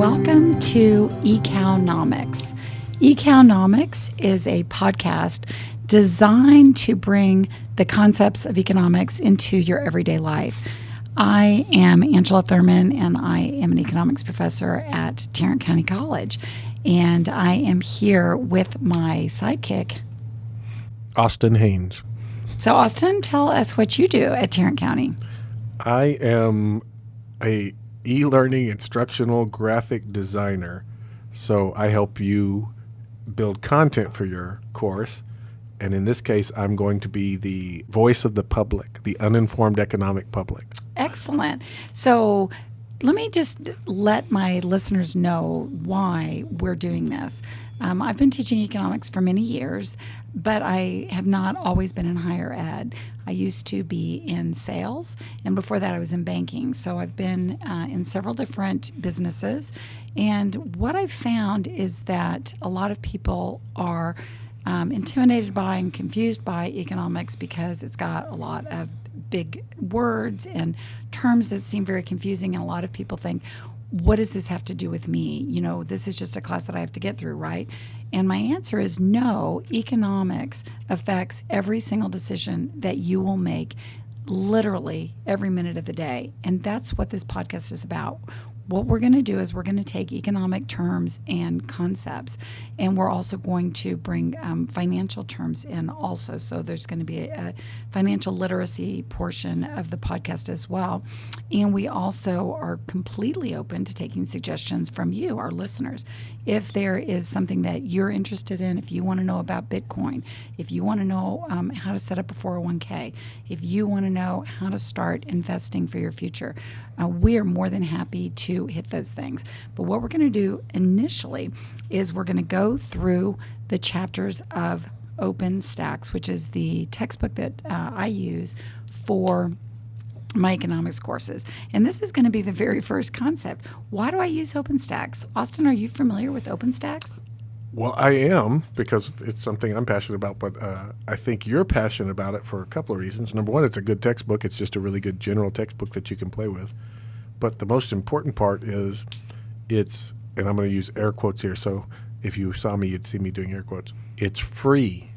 Welcome to eCOWnomics. eCOWnomics is a podcast designed to bring the concepts of economics into your everyday life. I am Angela Thurman, and I am an economics professor at Tarrant County College. And I am here with my sidekick, Austin Haynes. So, Austin, tell us what you do at Tarrant County. I am a e-learning instructional graphic designer. So I help you build content for your course. And in this case, I'm going to be the voice of the public, the uninformed economic public. Excellent. So let me just let my listeners know why we're doing this. I've been teaching economics for many years, but I have not always been in higher ed. I used to be in sales, and before that I was in banking. So I've been in several different businesses. And what I've found is that a lot of people are intimidated by and confused by economics because it's got a lot of big words and terms that seem very confusing, and a lot of people think, what does this have to do with me? You know, this is just a class that I have to get through, right? And my answer is no. Economics affects every single decision that you will make literally every minute of the day. And that's what this podcast is about. What we're going to do is we're going to take economic terms and concepts, and we're also going to bring financial terms in also. So there's going to be a financial literacy portion of the podcast as well. And we also are completely open to taking suggestions from you, our listeners. If there is something that you're interested in, if you want to know about Bitcoin, if you want to know how to set up a 401k, if you want to know how to start investing for your future, we are more than happy to hit those things. But what we're going to do initially is we're going to go through the chapters of OpenStax, which is the textbook that I use for my economics courses. And this is going to be the very first concept. Why do I use OpenStax? Austin, are you familiar with OpenStax? Well, I am, because it's something I'm passionate about, but I think you're passionate about it for a couple of reasons. Number one, it's a good textbook. It's just a really good general textbook that you can play with. But the most important part is it's, and I'm going to use air quotes here, so if you saw me, you'd see me doing air quotes. It's free.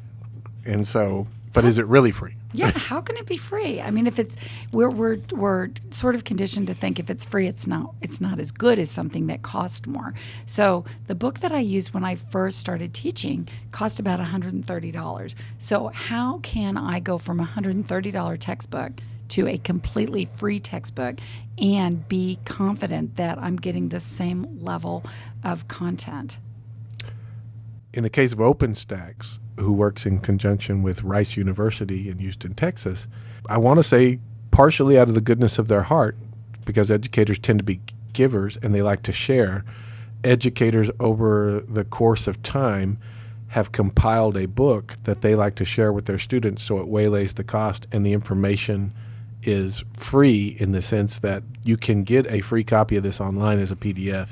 And so, but is it really free? Yeah, how can it be free? I mean, if it's we're sort of conditioned to think if it's free, it's not as good as something that costs more. So the book that I used when I first started teaching cost about $130. So how can I go from a $130 textbook to a completely free textbook and be confident that I'm getting the same level of content? In the case of OpenStax, who works in conjunction with Rice University in Houston, Texas, I want to say partially out of the goodness of their heart, because educators tend to be givers and they like to share, educators over the course of time have compiled a book that they like to share with their students, so it waylays the cost, and the information is free in the sense that you can get a free copy of this online as a PDF,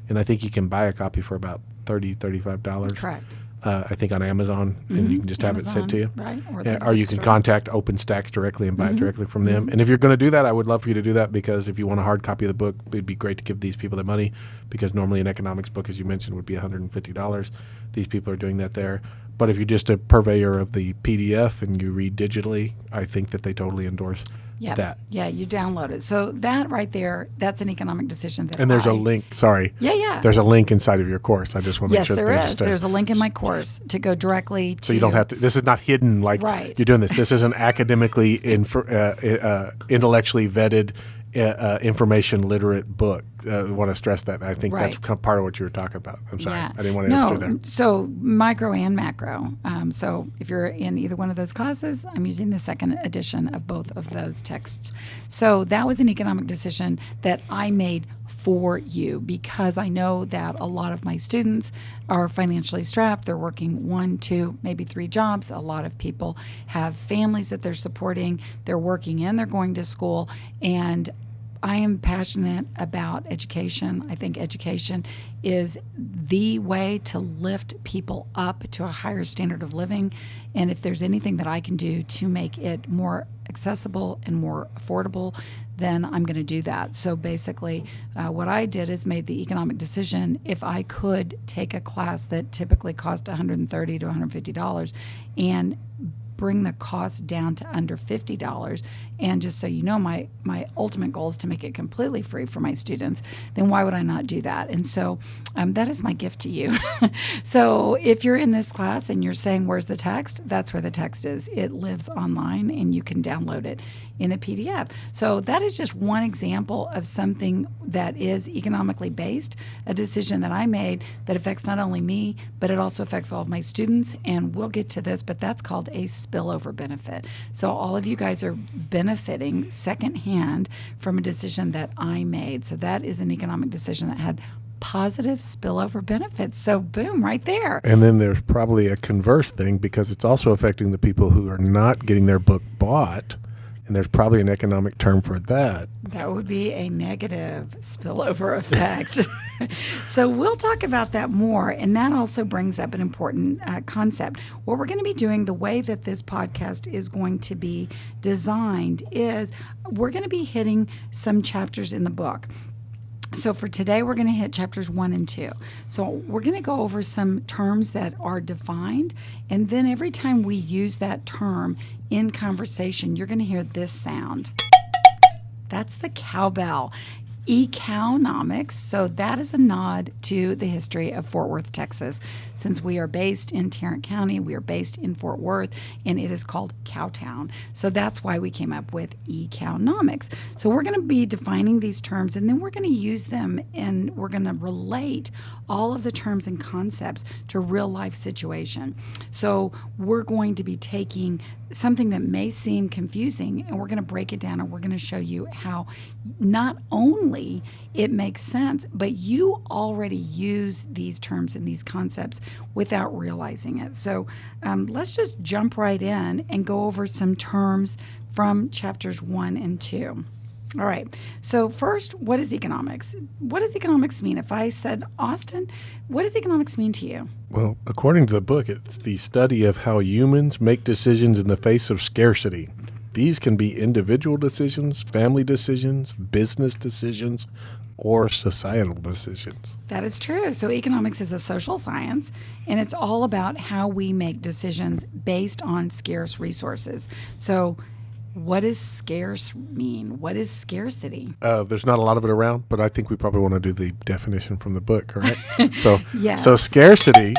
and I think you can buy a copy for about $35. Correct. I think on Amazon, and you can just have it sent to you. Right. Or you can contact OpenStax directly and buy it directly from them. And if you're going to do that, I would love for you to do that, because if you want a hard copy of the book, it'd be great to give these people the money, because normally an economics book, as you mentioned, would be $150. These people are doing that there. But if you're just a purveyor of the PDF and you read digitally, I think that they totally endorse that. Yeah, you download it. So that right there, that's an economic decision that And there's a link, sorry. Yeah. There's a link inside of your course. I just want to make sure. Yes, there is. There's a link in my course to go directly to. So you don't have to, this is not hidden like right. You're doing this. This is an academically, intellectually vetted, information literate book. I want to stress that. I think that's part of what you were talking about. I'm sorry. Yeah. I didn't want to interrupt there. So micro and macro. So if you're in either one of those classes, I'm using the second edition of both of those texts. So that was an economic decision that I made for you, because I know that a lot of my students are financially strapped. They're working 1, 2, maybe 3 jobs. A lot of people have families that they're supporting. They're working and they're going to school. And I am passionate about education. I think education is the way to lift people up to a higher standard of living. And if there's anything that I can do to make it more accessible and more affordable, then I'm going to do that. So basically, what I did is made the economic decision. If I could take a class that typically cost $130 to $150 and bring the cost down to under $50, and just so you know, my ultimate goal is to make it completely free for my students, then why would I not do that? And so that is my gift to you. So if you're in this class and you're saying, where's the text? That's where the text is. It lives online and you can download it in a PDF. So that is just one example of something that is economically based, a decision that I made that affects not only me, but it also affects all of my students. And we'll get to this, but that's called a spillover benefit. So all of you guys are benefiting secondhand from a decision that I made. So that is an economic decision that had positive spillover benefits. So boom, right there. And then there's probably a converse thing, because it's also affecting the people who are not getting their book bought. And there's probably an economic term for that. That would be a negative spillover effect. So we'll talk about that more. And that also brings up an important concept. What we're going to be doing, the way that this podcast is going to be designed, is we're going to be hitting some chapters in the book. So for today, we're going to hit chapters 1 and 2. So we're going to go over some terms that are defined. And then every time we use that term in conversation, you're going to hear this sound. That's the cowbell. eCOWnomics. So that is a nod to the history of Fort Worth, Texas. Since we are based in Tarrant County, we are based in Fort Worth, and it is called Cowtown. So that's why we came up with eCOWnomics. So we're going to be defining these terms, and then we're going to use them, and we're going to relate all of the terms and concepts to real life situation. So we're going to be taking something that may seem confusing, and we're going to break it down, and we're going to show you how not only it makes sense, but you already use these terms and these concepts without realizing it. So let's just jump right in and go over some terms from chapters 1 and 2. All right. So first, what is economics? What does economics mean? If I said, Austin, what does economics mean to you? Well, according to the book, it's the study of how humans make decisions in the face of scarcity. These can be individual decisions, family decisions, business decisions, or societal decisions. That is true. So economics is a social science, and it's all about how we make decisions based on scarce resources. So what does scarce mean? What is scarcity? There's not a lot of it around, but I think we probably want to do the definition from the book, correct? Yes. So scarcity,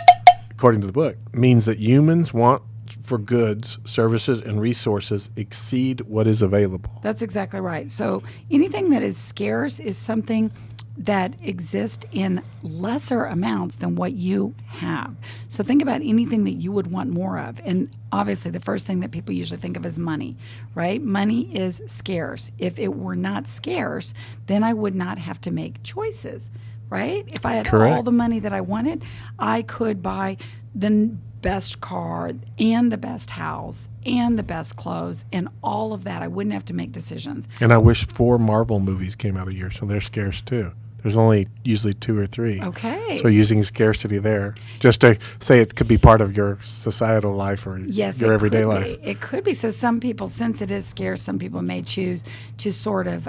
according to the book, means that humans want for goods, services, and resources exceed what is available. That's exactly right. So anything that is scarce is something that exist in lesser amounts than what you have. So think about anything that you would want more of. And obviously the first thing that people usually think of is money, right? Money is scarce. If it were not scarce, then I would not have to make choices, right? If I had Correct. all the money that I wanted, I could buy the best car and the best house and the best clothes and all of that. I wouldn't have to make decisions. And I wish 4 Marvel movies came out a year, so they're scarce too. There's only usually 2 or 3. Okay. So using scarcity there, just to say it could be part of your societal life or Yes, your it everyday could life. be. It could be. So some people, since it is scarce, some people may choose to sort of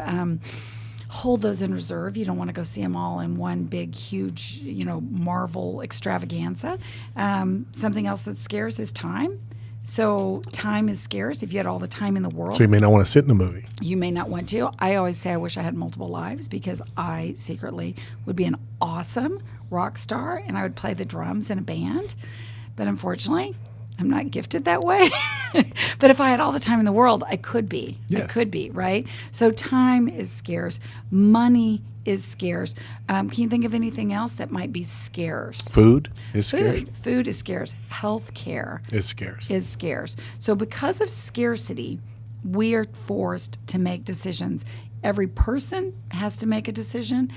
hold those in reserve. You don't want to go see them all in one big, huge, Marvel extravaganza. Something else that's scarce is time. So time is scarce. If you had all the time in the world, So you may not want to sit in a movie. you may not want to. I always say I wish I had multiple lives because I secretly would be an awesome rock star and I would play the drums in a band. But unfortunately, I'm not gifted that way. But if I had all the time in the world, I could be. Yes. I could be, right? So time is scarce. Money is scarce. Can you think of anything else that might be scarce? Food is scarce. Food is scarce. Health care Is scarce. is scarce. So because of scarcity, we are forced to make decisions. Every person has to make a decision.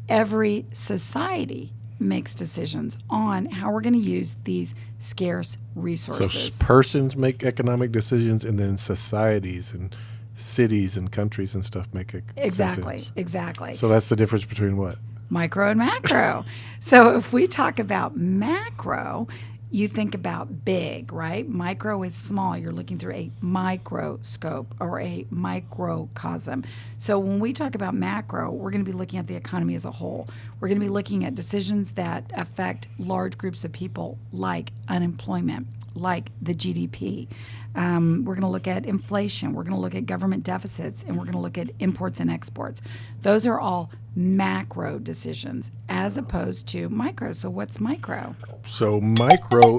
Every society makes decisions on how we're going to use these scarce So resources. persons make economic decisions, and then societies and cities and countries and stuff make Exactly. decisions. So that's the difference between what? Micro and macro. So if we talk about macro, you think about big, right? Micro is small. You're looking through a microscope or a microcosm. So when we talk about macro, we're going to be looking at the economy as a whole. We're going to be looking at decisions that affect large groups of people, like unemployment, like the GDP. We're going to look at inflation. We're going to look at government deficits, and we're going to look at imports and exports. Those are all macro decisions as opposed to micro. So what's micro? So micro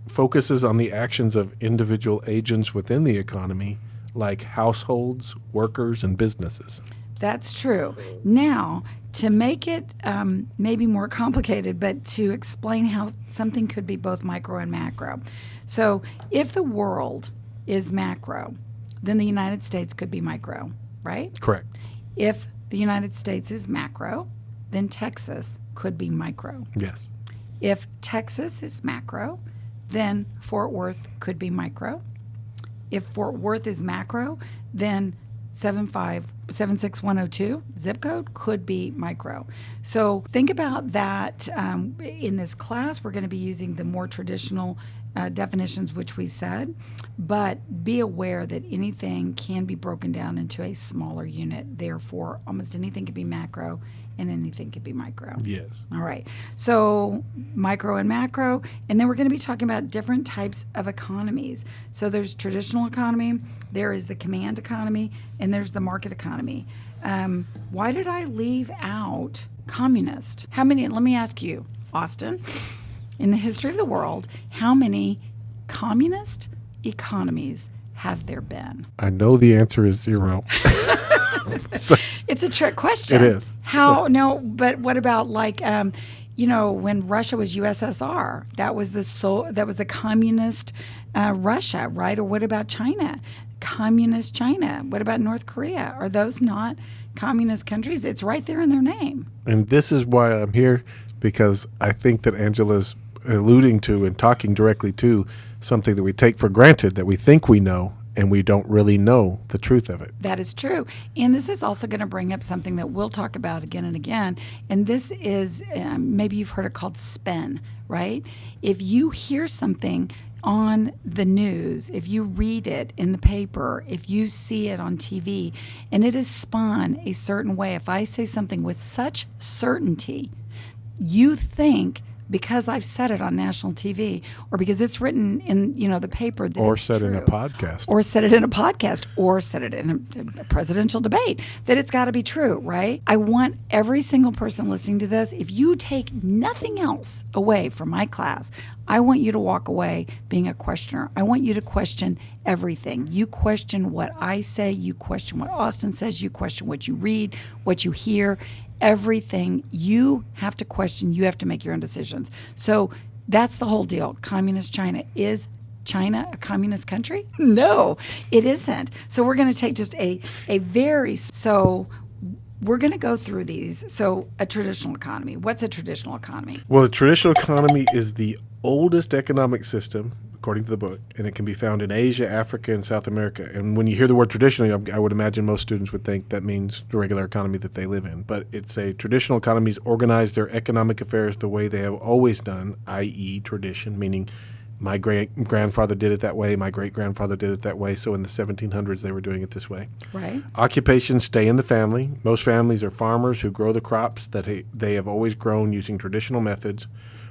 focuses on the actions of individual agents within the economy, like households, workers, and businesses. That's true. Now, to make it maybe more complicated, but to explain how something could be both micro and macro. So if the world is macro, then the United States could be micro, right? Correct. If the United States is macro, then Texas could be micro. Yes. If Texas is macro, then Fort Worth could be micro. If Fort Worth is macro, then 76102 zip code could be micro. So think about that. In this class, we're going to be using the more traditional definitions, which we said, but be aware that anything can be broken down into a smaller unit. Therefore, almost anything can be macro and anything can be micro. Yes. All right. So micro and macro, and then we're going to be talking about different types of economies. So there's traditional economy, there is the command economy, and there's the market economy. Why did I leave out communist? How many, let me ask you, Austin, in the history of the world, how many communist economies have there been? I know the answer is 0. So, it's a trick question. It is. How? No, but what about like, when Russia was USSR, that was the communist Russia, right? Or what about China? Communist China. What about North Korea? Are those not communist countries? It's right there in their name. And this is why I'm here, because I think that Angela's alluding to and talking directly to something that we take for granted, that we think we know, and we don't really know the truth of it. That is true. And this is also going to bring up something that we'll talk about again and again. And this is, maybe you've heard it called spin, right? If you hear something on the news, if you read it in the paper, if you see it on TV, and it is spun a certain way, if I say something with such certainty, you think, because I've said it on national TV, or because it's written in the paper, that or it's said true, in a podcast, or said it in a podcast, or said it in a presidential debate, that it's got to be true, right? I want every single person listening to this, if you take nothing else away from my class, I want you to walk away being a questioner. I want you to question everything. You question what I say, you question what Austin says, you question what you read, what you hear. Everything you have to question, you have to make your own decisions. So that's the whole deal. Communist China. Is China a communist country? No, it isn't. So we're going to take just so we're going to go through these. So a traditional economy. What's a traditional economy? Well, the traditional economy is the oldest economic system, according to the book, and it can be found in Asia, Africa, and South America. And when you hear the word traditionally, I would imagine most students would think that means the regular economy that they live in. But it's a traditional economies organize their economic affairs the way they have always done, i.e. tradition, meaning my great-grandfather did it that way, my great-grandfather did it that way, so in the 1700s they were doing it this way. Right. Occupations stay in the family. Most families are farmers who grow the crops that they have always grown using traditional methods.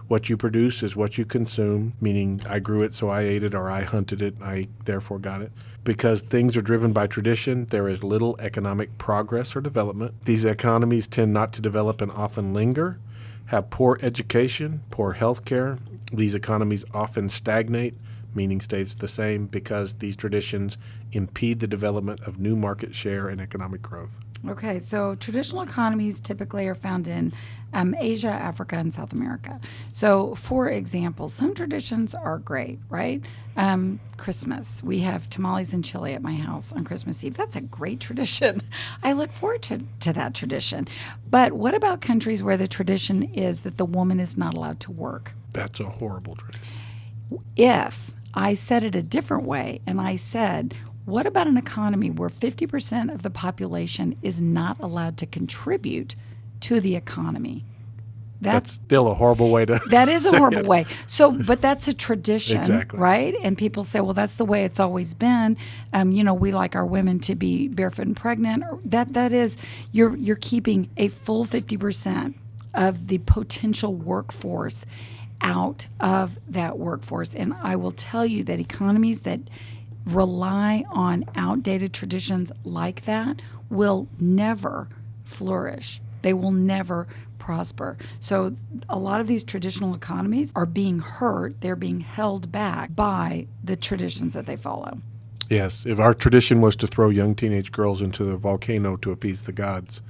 What you produce is what you consume, meaning I grew it so I ate it, or I hunted it, I therefore got it. Because things are driven by tradition, there is little economic progress or development. These economies tend not to develop and often linger, have poor education, poor health care. These economies often stagnate, meaning stays the same, because these traditions impede the development of new market share and economic growth. Okay, so traditional economies typically are found in Asia, Africa, and South America. So, for example, some traditions are great, right? Christmas. We have tamales and chili at my house on Christmas Eve. That's a great tradition. I look forward to that tradition. But what about countries where the tradition is that the woman is not allowed to work? That's a horrible tradition. If I said it a different way and I said, What about an economy where 50% of the population is not allowed to contribute to the economy? That's still a horrible way to That is a say horrible it. way. So, but that's a tradition, Exactly. right? And people say, well, that's the way it's always been. We like our women to be barefoot and pregnant. That is, you're keeping a full 50% of the potential workforce out of that workforce. And I will tell you that economies that rely on outdated traditions like that will never flourish. They will never prosper. So a lot of these traditional economies are being hurt. They're being held back by the traditions that they follow. Yes, if our tradition was to throw young teenage girls into the volcano to appease the gods,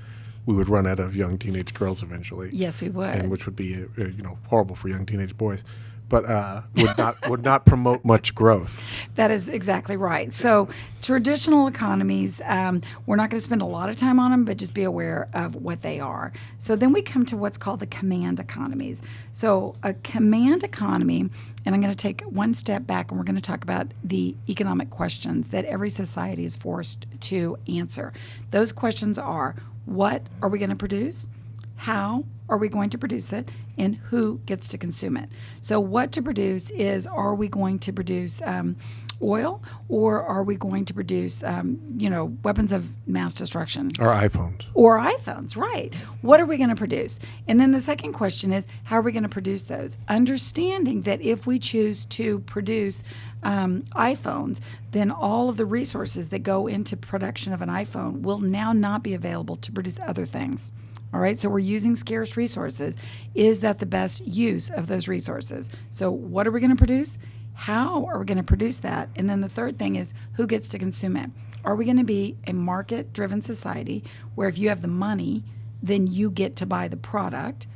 we would run out of young teenage girls eventually. Yes, we would. And which would be horrible for young teenage boys, but would not promote much growth. That is exactly right. So traditional economies, we're not going to spend a lot of time on them, but just be aware of what they are. So then we come to what's called the command economies. So a command economy, and I'm going to take one step back and we're going to talk about the economic questions that every society is forced to answer. Those questions are, what are we going to produce? How are we going to produce it, and who gets to consume it? So what to produce is, are we going to produce oil, or are we going to produce, weapons of mass destruction? Or iPhones. Or iPhones, right. What are we going to produce? And then the second question is, how are we going to produce those? Understanding that if we choose to produce iPhones, then all of the resources that go into production of an iPhone will now not be available to produce other things. All right, so we're using scarce resources. Is that the best use of those resources? So what are we going to produce? How are we going to produce that? And then the third thing is, who gets to consume it? Are we going to be a market-driven society where if you have the money, then you get to buy the product?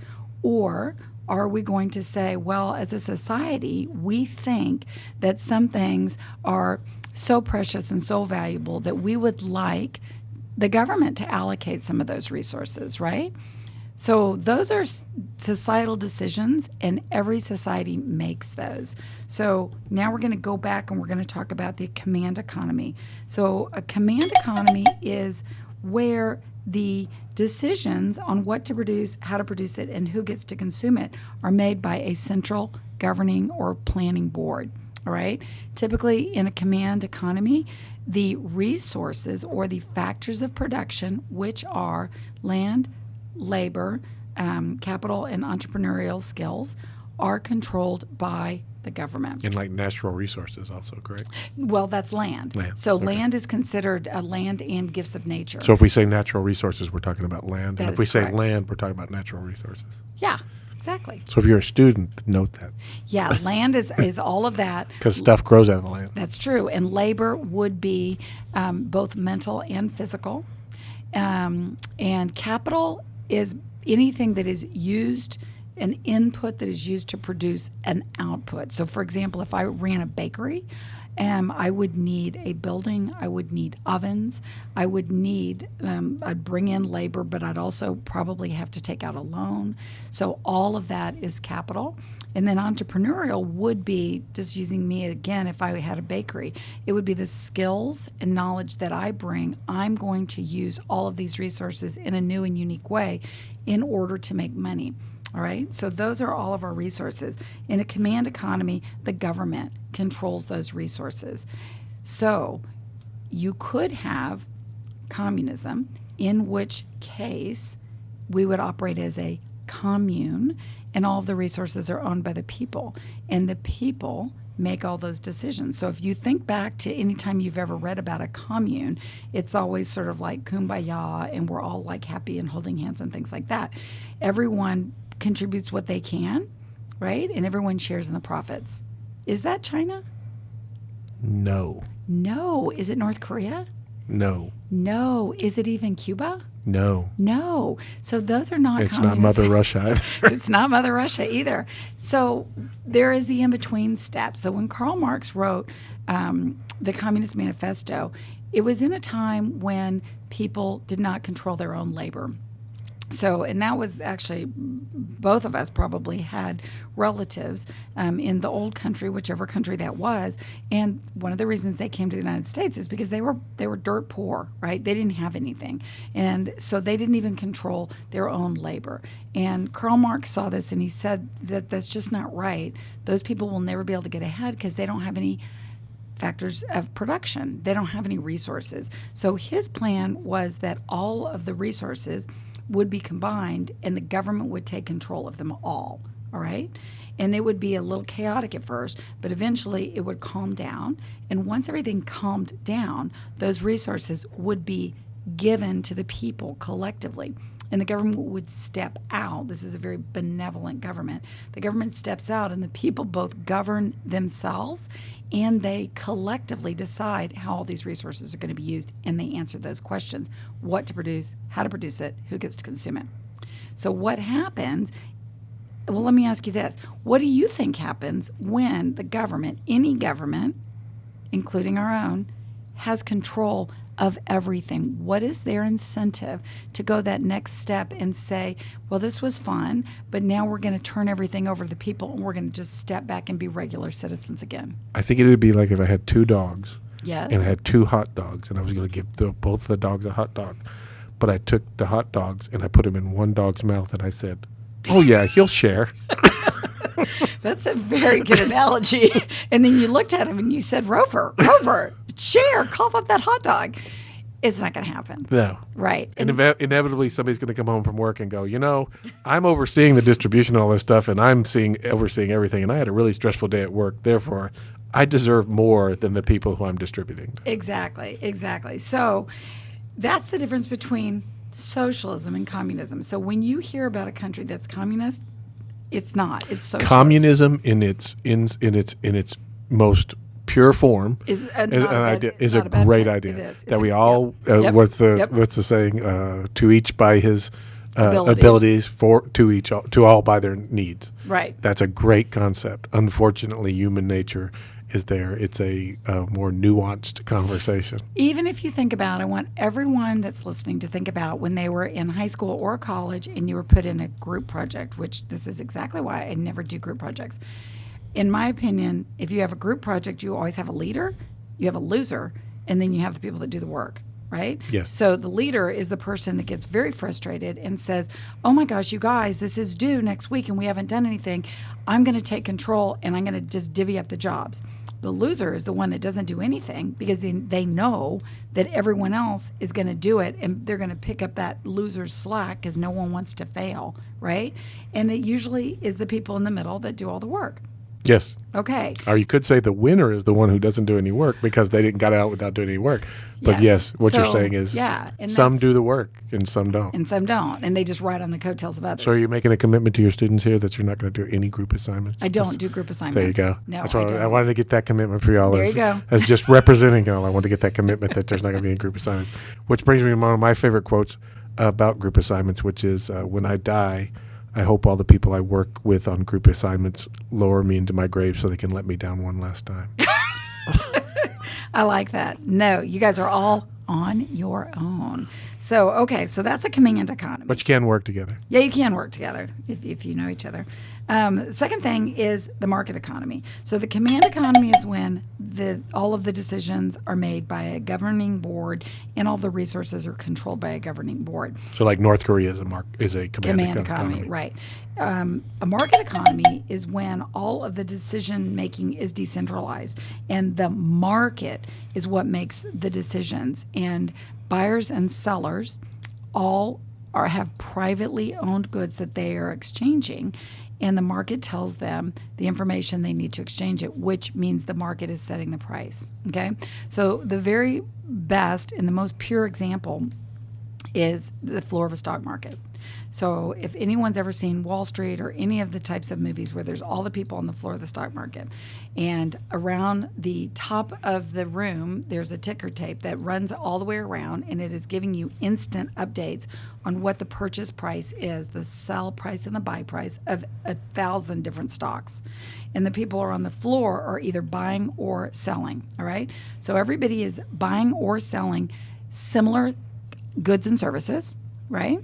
Or are we going to say, well, as a society, we think that some things are so precious and so valuable that we would like the government to allocate some of those resources, right? So those are societal decisions, and every society makes those. So now we're going to go back and we're going to talk about the command economy. So a command economy is where the decisions on what to produce, how to produce it, and who gets to consume it are made by a central governing or planning board. All right. Typically, in a command economy, the resources or the factors of production, which are land, labor, capital, and entrepreneurial skills, are controlled by the government. And like natural resources also, correct? Well, that's land. So okay. Land is considered a land and gifts of nature. So if we say natural resources, we're talking about land. And if we correct. say land, we're talking about natural resources. Yeah. Exactly. So if you're a student, note that. Yeah, land is all of that. Because stuff grows out of the land. That's true. And labor would be both mental and physical. And capital is anything that is used, an input that is used to produce an output. So, for example, if I ran a bakery, I would need a building, I would need ovens, I would need, I'd bring in labor, but I'd also probably have to take out a loan. So all of that is capital. And then entrepreneurial would be, just using me again, if I had a bakery, it would be the skills and knowledge that I bring. I'm going to use all of these resources in a new and unique way in order to make money. All right, so those are all of our resources. In a command economy, the government controls those resources. So you could have communism, in which case we would operate as a commune, and all of the resources are owned by the people, and the people make all those decisions. So if you think back to any time you've ever read about a commune, it's always sort of like kumbaya, and we're all like happy and holding hands and things like that. Everyone contributes what they can, right? And everyone shares in the profits. Is that China? No. No. Is it North Korea? No. No. Is it even Cuba? No. No. So those are not It's communist. not Mother Russia either. It's not Mother Russia either. So there is the in-between step. So when Karl Marx wrote the Communist Manifesto, it was in a time when people did not control their own labor. So, and that was actually, both of us probably had relatives in the old country, whichever country that was. And one of the reasons they came to the United States is because they were dirt poor, right? They didn't have anything, and so they didn't even control their own labor. And Karl Marx saw this, and he said that that's just not right. Those people will never be able to get ahead because they don't have any factors of production. They don't have any resources. So his plan was that all of the resources would be combined and the government would take control of them all right? And it would be a little chaotic at first, but eventually it would calm down. And once everything calmed down, those resources would be given to the people collectively. And the government would step out. This is a very benevolent government. The government steps out, and the people both govern themselves and they collectively decide how all these resources are going to be used, and they answer those questions: what to produce, how to produce it, who gets to consume it. So what happens? Well, let me ask you this. What do you think happens when the government, any government, including our own, has control of everything? What is their incentive to go that next step and say, well, this was fun, but now we're going to turn everything over to the people and we're going to just step back and be regular citizens again? I think it would be like if I had two dogs. Yes. And I had two hot dogs, and I was going to give both of the dogs a hot dog. But I took the hot dogs and I put them in one dog's mouth, and I said, oh, yeah, he'll share. That's a very good analogy. And then you looked at him and you said, Rover, share, cough up that hot dog. It's not going to happen. No. Right. And inevitably somebody's going to come home from work and go, I'm overseeing the distribution of all this stuff, and I'm overseeing everything, and I had a really stressful day at work. Therefore, I deserve more than the people who I'm distributing. Exactly. So that's the difference between socialism and communism. So when you hear about a country that's communist, it's not. It's socialist. Communism in its most pure form is a great idea. It is. That we all what's the saying? To each by his abilities, to all by their needs. Right. That's a great concept. Unfortunately, human nature is there. It's a more nuanced conversation. Even if you think about, I want everyone that's listening to think about when they were in high school or college and you were put in a group project, which this is exactly why I never do group projects. In my opinion, if you have a group project, you always have a leader, you have a loser, and then you have the people that do the work. Right? Yes. So the leader is the person that gets very frustrated and says, oh my gosh, you guys, this is due next week and we haven't done anything. I'm going to take control and I'm going to just divvy up the jobs. The loser is the one that doesn't do anything because they know that everyone else is going to do it, and they're going to pick up that loser's slack because no one wants to fail, right? And it usually is the people in the middle that do all the work. Yes. Okay. Or you could say the winner is the one who doesn't do any work because they got out without doing any work. But yes, what you're saying is some do the work and some don't. And some don't. And they just ride on the coattails of others. So are you making a commitment to your students here that you're not going to do any group assignments? I don't do group assignments. There you go. No, That's why I wanted to get that commitment for y'all. There you go. As just representing y'all, I want to get that commitment that there's not going to be any group assignments. Which brings me to one of my favorite quotes about group assignments, which is, when I die, I hope all the people I work with on group assignments lower me into my grave so they can let me down one last time. I like that. No, you guys are all on your own. So that's a command economy. But you can work together. Yeah, you can work together if you know each other. The second thing is the market economy. So the command economy is when all of the decisions are made by a governing board and all the resources are controlled by a governing board. So like North Korea is a command economy. Right. A market economy is when all of the decision making is decentralized and the market is what makes the decisions, and buyers and sellers all have privately owned goods that they are exchanging, and the market tells them the information they need to exchange it, which means the market is setting the price. Okay? So the very best and the most pure example is the floor of a stock market. So if anyone's ever seen Wall Street or any of the types of movies where there's all the people on the floor of the stock market, and around the top of the room there's a ticker tape that runs all the way around, and it is giving you instant updates on what the purchase price is, the sell price and the buy price of 1,000 different stocks. And the people are on the floor are either buying or selling, all right? So everybody is buying or selling similar goods and services, right?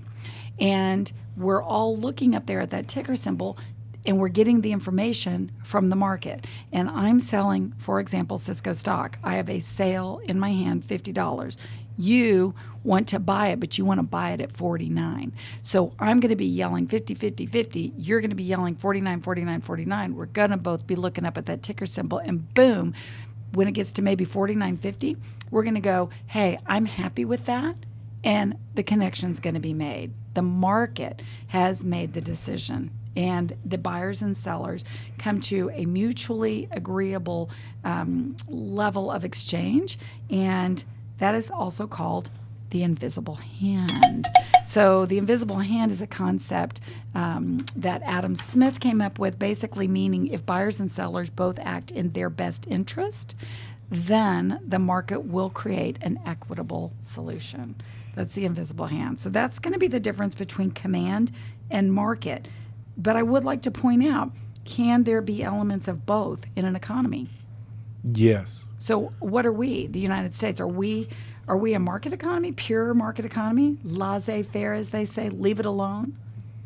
And we're all looking up there at that ticker symbol, and we're getting the information from the market. And I'm selling, for example, Cisco stock. I have a sale in my hand, $50. You want to buy it, but you want to buy it at 49. So I'm going to be yelling 50, 50, 50. You're going to be yelling 49, 49, 49. We're going to both be looking up at that ticker symbol, and boom, when it gets to maybe 49.50, we're going to go, hey, I'm happy with that, and the connection's going to be made. The market has made the decision, and the buyers and sellers come to a mutually agreeable level of exchange, and that is also called the invisible hand. So the invisible hand is a concept that Adam Smith came up with, basically meaning if buyers and sellers both act in their best interest, then the market will create an equitable solution. That's the invisible hand. So that's going to be the difference between command and market. But I would like to point out, can there be elements of both in an economy? Yes. So what are we, the United States? Are we a market economy, pure market economy, laissez-faire, as they say, leave it alone?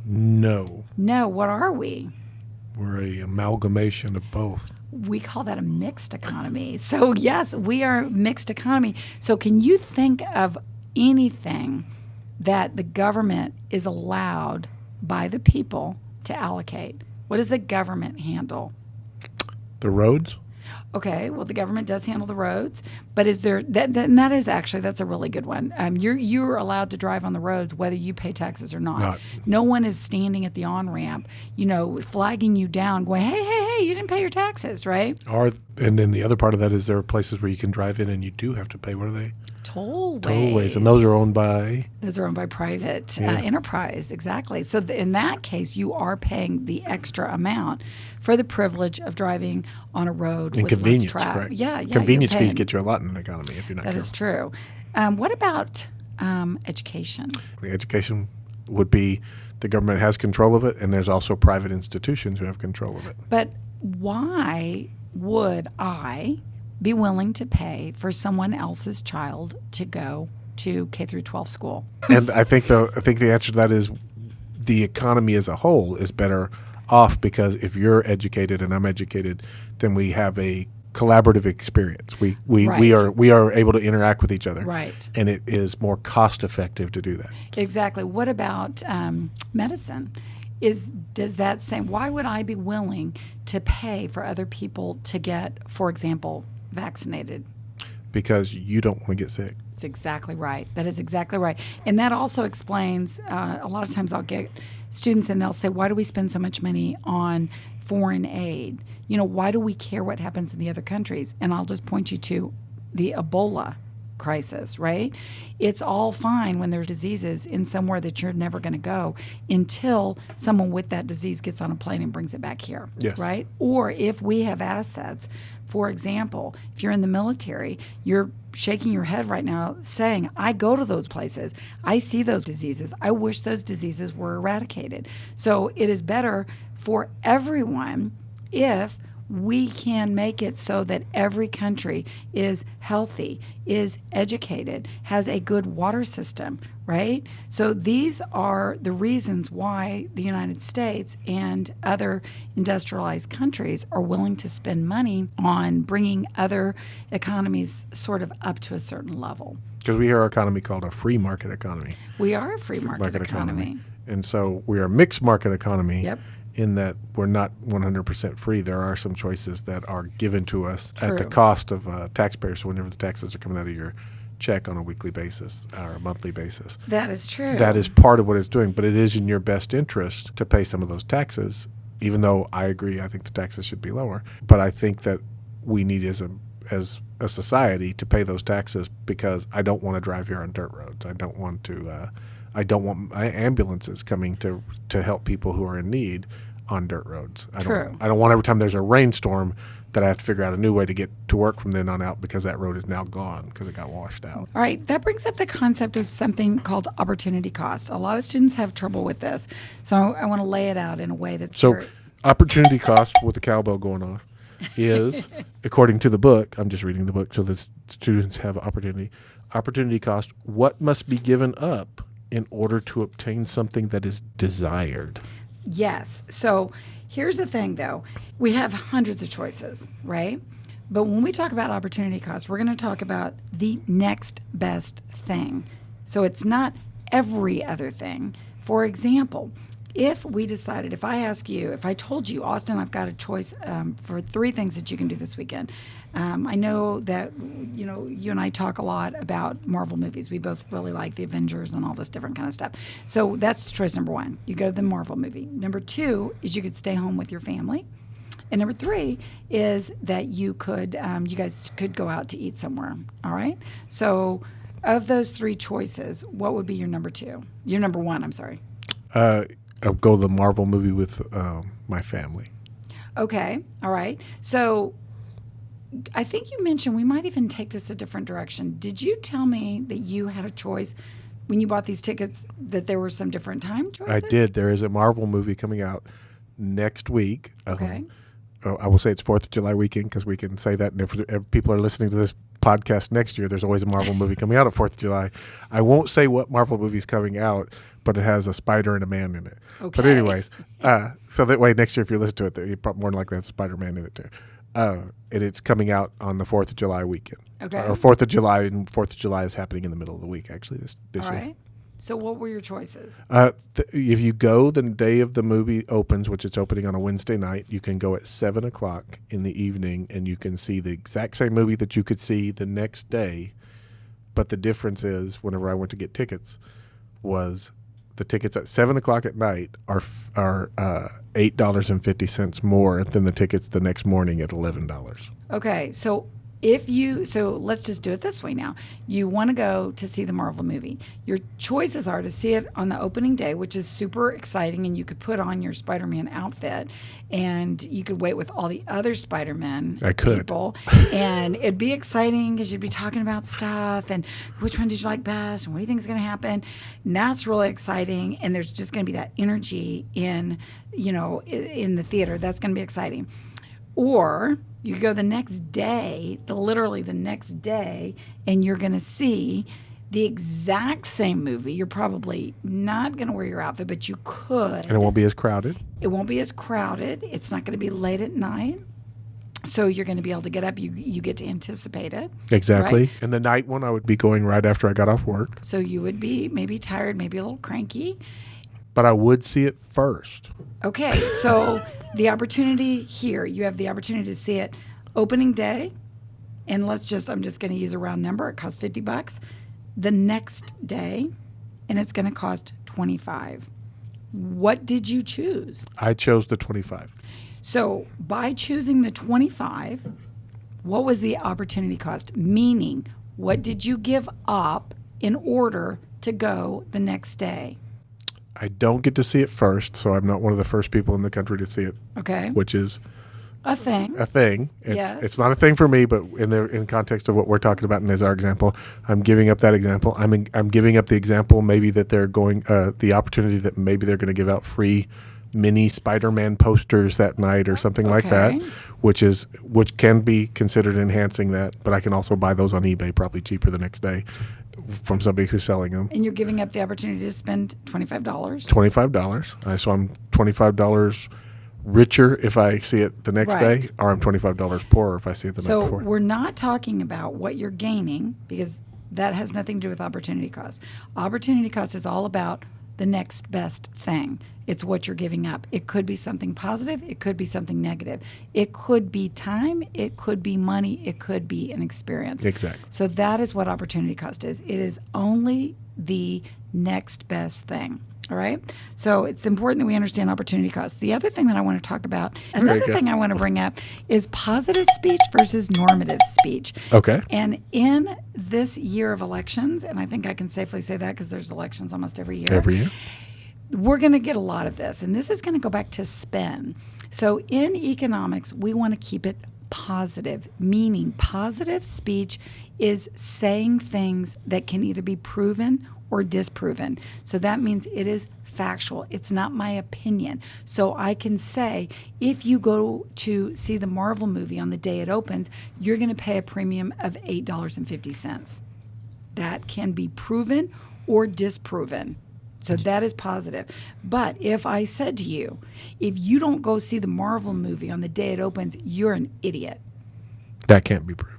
No. No, what are we? We're a amalgamation of both. We call that a mixed economy. So yes, we are a mixed economy. So can you think of anything that the government is allowed by the people to allocate? What does the government handle? The roads? Okay, well, the government does handle the roads, but is there and that is actually, that's a really good one. You're allowed to drive on the roads whether you pay taxes or not. No one is standing at the on ramp, flagging you down, going, hey, you didn't pay your taxes, right? And then the other part of that is there are places where you can drive in and you do have to pay. What are they? Tollways. Tollways, and those are owned by? Those are owned by private enterprise, exactly. So in that case, you are paying the extra amount for the privilege of driving on a road and with convenience, less traffic. correct? Yeah. Convenience fees get you a lot in an economy if you're not That careful. is true. What about education? The education would be the government has control of it, and there's also private institutions who have control of it. But why would I be willing to pay for someone else's child to go to K through 12 school? And I think the answer to that is the economy as a whole is better off, because if you're educated and I'm educated, then we have a collaborative experience. We are able to interact with each other. Right. And it is more cost effective to do that. Exactly. What about medicine? Does that say, why would I be willing to pay for other people to get, for example, vaccinated? Because you don't want to get sick. That's exactly right. That is exactly right. And that also explains, a lot of times I'll get students and they'll say, why do we spend so much money on foreign aid? Why do we care what happens in the other countries? And I'll just point you to the Ebola crisis, right? It's all fine when there's diseases in somewhere that you're never going to go until someone with that disease gets on a plane and brings it back here, yes. Right? Or if we have assets, for example, if you're in the military, you're shaking your head right now saying, I go to those places, I see those diseases, I wish those diseases were eradicated. So it is better for everyone if we can make it so that every country is healthy, is educated, has a good water system, right? So these are the reasons why the United States and other industrialized countries are willing to spend money on bringing other economies sort of up to a certain level. Because we are an economy called a free market economy. We are a free market economy. And so we are a mixed market economy. Yep. In that we're not 100% free. There are some choices that are given to us True. at the cost of taxpayers. So whenever the taxes are coming out of your check on a weekly basis or a monthly basis. That is true. That is part of what it's doing. But it is in your best interest to pay some of those taxes, even though I agree, I think the taxes should be lower. But I think that we need as a society to pay those taxes, because I don't want to drive here on dirt roads. I don't want my ambulances coming to help people who are in need on dirt roads. I don't want every time there's a rainstorm that I have to figure out a new way to get to work from then on out, because that road is now gone because it got washed out. All right, that brings up the concept of something called opportunity cost. A lot of students have trouble with this, so I want to lay it out in a way that's opportunity cost, with the cowbell going off, is according to the book. I'm just reading the book so that students have opportunity. Opportunity cost: what must be given up in order to obtain something that is desired. Yes. So here's the thing, though. We have hundreds of choices, right? But when we talk about opportunity cost, we're going to talk about the next best thing. So it's not every other thing. For example, if we decided, if I ask you, if I told you, Austin, I've got a choice for 3 things that you can do this weekend. I know that, you and I talk a lot about Marvel movies. We both really like the Avengers and all this different kind of stuff. So that's choice number 1. You go to the Marvel movie. Number 2 is you could stay home with your family. And number 3 is that you guys could go out to eat somewhere. All right. So of those 3 choices, what would be your number 2? Your number 1, I'm sorry. I'll go to the Marvel movie with my family. Okay. All right. So I think you mentioned we might even take this a different direction. Did you tell me that you had a choice when you bought these tickets, that there were some different time choices? I did. There is a Marvel movie coming out next week. Okay. I will say it's 4th of July weekend because we can say that. And if people are listening to this podcast next year, there's always a Marvel movie coming out at 4th of July. I won't say what Marvel movie is coming out, but it has a spider and a man in it. Okay. But anyways, so that way next year, if you listen to it, you probably more than likely has a Spider-Man in it too. And it's coming out on the 4th of July weekend. Okay. Or 4th of July, and 4th of July is happening in the middle of the week, actually, this All year. right. So what were your choices? If you go the day of the movie opens, which it's opening on a Wednesday night, you can go at 7 o'clock in the evening, and you can see the exact same movie that you could see the next day. But the difference is, whenever I went to get tickets, was the tickets at 7 o'clock at night are $8.50 more than the tickets the next morning at $11. Okay. So let's just do it this way now. You want to go to see the Marvel movie. Your choices are to see it on the opening day, which is super exciting, and you could put on your Spider-Man outfit, and you could wait with all the other Spider-Man people, and it'd be exciting because you'd be talking about stuff, and which one did you like best, and what do you think is going to happen? And that's really exciting, and there's just going to be that energy in the theater. That's going to be exciting. Or you go the next day, literally the next day, and you're going to see the exact same movie. You're probably not going to wear your outfit, but you could. And it won't be as crowded. It won't be as crowded. It's not going to be late at night. So you're going to be able to get up. You get to anticipate it. Exactly. Right? And the night one, I would be going right after I got off work. So you would be maybe tired, maybe a little cranky. But I would see it first. Okay, so the opportunity here, you have the opportunity to see it opening day, and I'm just going to use a round number. It costs $50. The next day, and it's going to cost $25. What did you choose? I chose the 25. So by choosing the 25, what was the opportunity cost? Meaning, what did you give up in order to go the next day? I don't get to see it first, so I'm not one of the first people in the country to see it. Okay. Which is a thing. It's not a thing for me, but in context of what we're talking about and as our example, I'm giving up that example. I'm giving up the example maybe that they're going the opportunity that maybe they're going to give out free mini Spider-Man posters that night or something like that, which can be considered enhancing that, but I can also buy those on eBay probably cheaper the next day from somebody who's selling them. And you're giving up the opportunity to spend $25. $25. So I'm $25 richer if I see it the next day, or I'm $25 poorer if I see it the night before. So we're not talking about what you're gaining, because that has nothing to do with opportunity cost. Opportunity cost is all about the next best thing. It's what you're giving up. It could be something positive. It could be something negative. It could be time. It could be money. It could be an experience. Exactly. So that is what opportunity cost is. It is only the next best thing. All right. So it's important that we understand opportunity cost. The other thing that I want to talk about, another thing I want to bring up is positive speech versus normative speech. Okay. And in this year of elections, and I think I can safely say that because there's elections almost every year. Every year. We're going to get a lot of this, and this is going to go back to spin. So in economics, we want to keep it positive, meaning positive speech is saying things that can either be proven or disproven. So that means it is factual. It's not my opinion. So I can say, if you go to see the Marvel movie on the day it opens, you're going to pay a premium of $8.50. That can be proven or disproven. So that is positive. But if I said to you, if you don't go see the Marvel movie on the day it opens, you're an idiot. That can't be proven.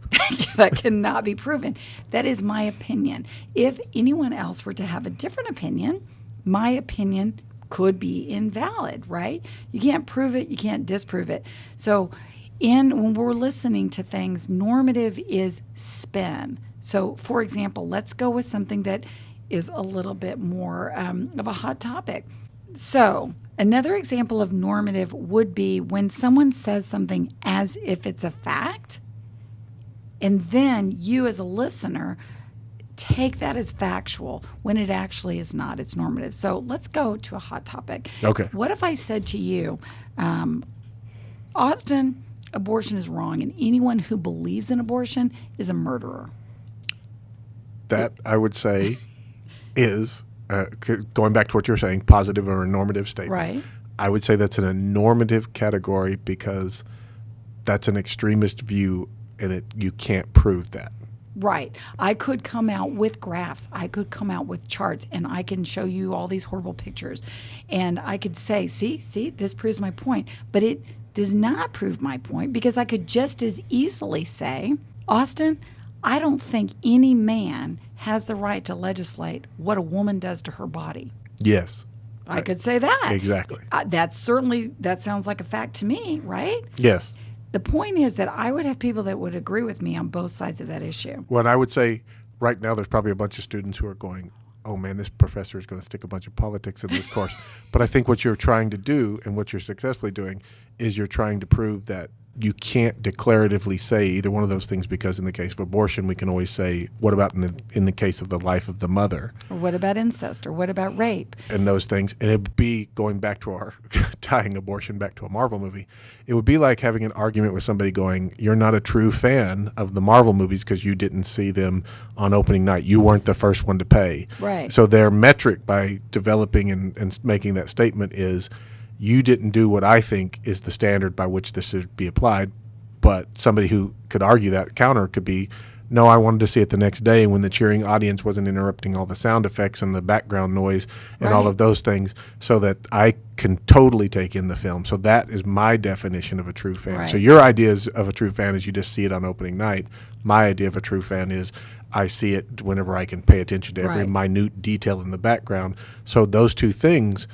That cannot be proven. That is my opinion. If anyone else were to have a different opinion, my opinion could be invalid, right? You can't prove it, you can't disprove it. So when we're listening to things, normative is spin. So for example, let's go with something that is a little bit more of a hot topic. So another example of normative would be when someone says something as if it's a fact, and then you as a listener take that as factual when it actually is not. It's normative. So let's go to a hot topic. Okay. What if I said to you, Austin, abortion is wrong, and anyone who believes in abortion is a murderer? That, I would say, is, going back to what you were saying, positive or a normative statement. Right. I would say that's in a normative category because that's an extremist view, and you can't prove that. Right. I could come out with graphs. I could come out with charts, and I can show you all these horrible pictures. And I could say, see, this proves my point. But it does not prove my point, because I could just as easily say, Austin, I don't think any man has the right to legislate what a woman does to her body. Yes. I could say that. Exactly. That sounds like a fact to me, right? Yes. The point is that I would have people that would agree with me on both sides of that issue. Well, I would say right now there's probably a bunch of students who are going, oh man, this professor is going to stick a bunch of politics in this course. But I think what you're trying to do, and what you're successfully doing, is you're trying to prove that you can't declaratively say either one of those things, because in the case of abortion, we can always say, what about in the case of the life of the mother? Or what about incest? Or what about rape? And those things. And it would be, going back to our tying abortion back to a Marvel movie, it would be like having an argument with somebody going, you're not a true fan of the Marvel movies because you didn't see them on opening night. You weren't the first one to pay. Right. So their metric by developing and making that statement is, you didn't do what I think is the standard by which this should be applied. But somebody who could argue that counter could be, no, I wanted to see it the next day when the cheering audience wasn't interrupting all the sound effects and the background noise and all of those things, so that I can totally take in the film. So that is my definition of a true fan. Right. So your ideas of a true fan is you just see it on opening night. My idea of a true fan is I see it whenever I can pay attention to every minute detail in the background. So those two things,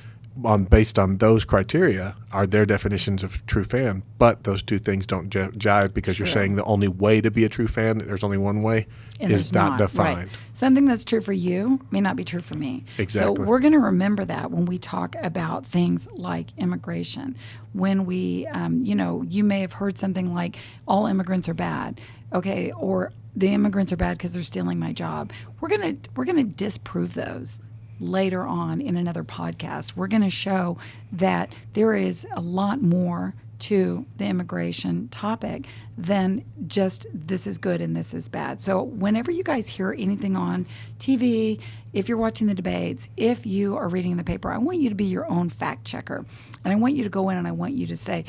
based on those criteria, are their definitions of true fan. But those two things don't jive, because you're saying the only way to be a true fan, there's only one way, and is not defined. Right. Something that's true for you may not be true for me. Exactly. So we're going to remember that when we talk about things like immigration. When we, you may have heard something like, all immigrants are bad, okay, or the immigrants are bad because they're stealing my job. We're gonna disprove those later on in another podcast. We're going to show that there is a lot more to the immigration topic than just this is good and this is bad. So whenever you guys hear anything on TV, if you're watching the debates, if you are reading the paper, I want you to be your own fact checker. And I want you to go in and I want you to say,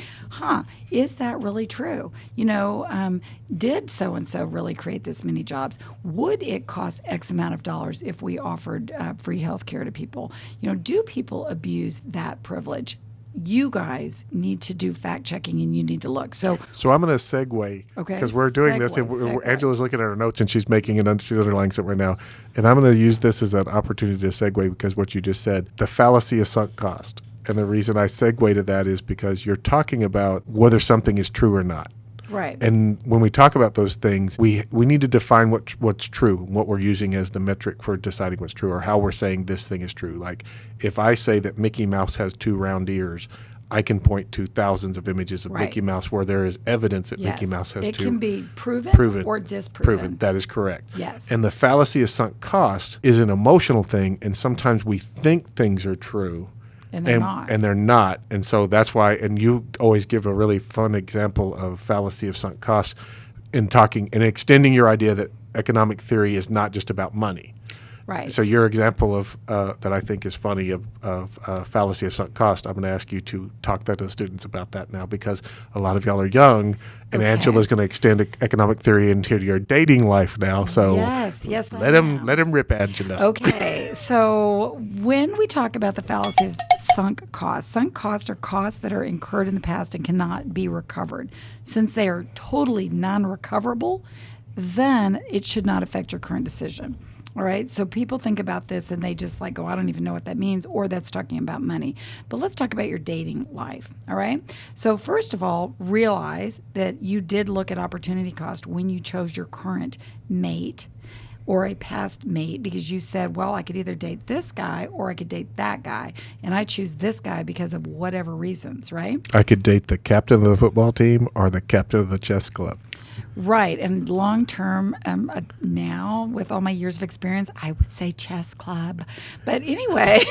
is that really true? Did so-and-so really create this many jobs? Would it cost X amount of dollars if we offered free health care to people? Do people abuse that privilege? You guys need to do fact checking, and you need to look. So I'm going to segue, because we're doing this, and Angela's looking at her notes, and she's making she's underlying something right now. And I'm going to use this as an opportunity to segue, because what you just said, the fallacy of sunk cost. And the reason I segue to that is because you're talking about whether something is true or not. Right. And when we talk about those things, we need to define what's true, what we're using as the metric for deciding what's true, or how we're saying this thing is true. Like, if I say that Mickey Mouse has 2 round ears, I can point to thousands of images of Mickey Mouse where there is evidence that Mickey Mouse has 2. It can be proven or disproven. That is correct. Yes. And the fallacy of sunk costs is an emotional thing, and sometimes we think things are true. And they're not. And they're not. And so that's why, and you always give a really fun example of fallacy of sunk costs in talking and extending your idea that economic theory is not just about money. Right. So your example of that I think is funny of fallacy of sunk cost, I'm going to ask you to talk to the students about that now, because a lot of y'all are young, and Angela's going to extend economic theory into your dating life now. So yes, let him rip, Angela. Okay, So when we talk about the fallacy of sunk costs are costs that are incurred in the past and cannot be recovered. Since they are totally non-recoverable, then it should not affect your current decision. All right. So people think about this and they just like, oh, I don't even know what that means, or that's talking about money. But let's talk about your dating life. All right. So first of all, realize that you did look at opportunity cost when you chose your current mate or a past mate, because you said, well, I could either date this guy or I could date that guy. And I choose this guy because of whatever reasons, right? I could date the captain of the football team or the captain of the chess club. Right. And long term, now with all my years of experience, I would say chess club. But anyway,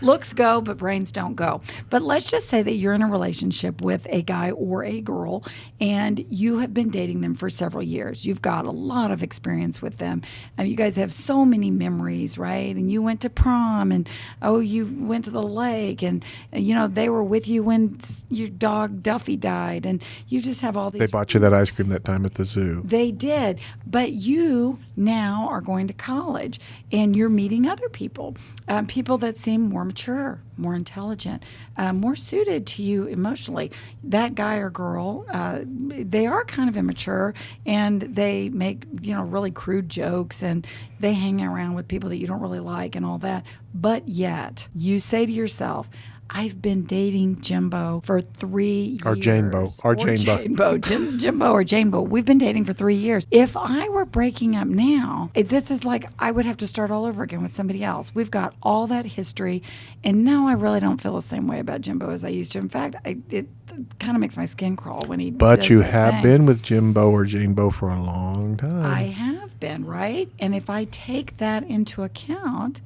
looks go, but brains don't go. But let's just say that you're in a relationship with a guy or a girl and you have been dating them for several years. You've got a lot of experience with them. You guys have so many memories, right? And you went to prom and, oh, you went to the lake and, they were with you when your dog Duffy died. And you just have all these. They bought you that ice cream that time at the zoo. They did. But you now are going to college and you're meeting other people, people that seem more mature, more intelligent, more suited to you emotionally. That guy or girl, they are kind of immature and they make, really crude jokes and they hang around with people that you don't really like and all that. But yet you say to yourself, I've been dating Jimbo for 3 years. Or Janebo. Jimbo or Janebo. We've been dating for 3 years. If I were breaking up now, this is like I would have to start all over again with somebody else. We've got all that history. And now I really don't feel the same way about Jimbo as I used to. In fact, it kind of makes my skin crawl when he But you have thing. been with Jimbo or Janebo for a long time. I have been, right? And if I take that into account,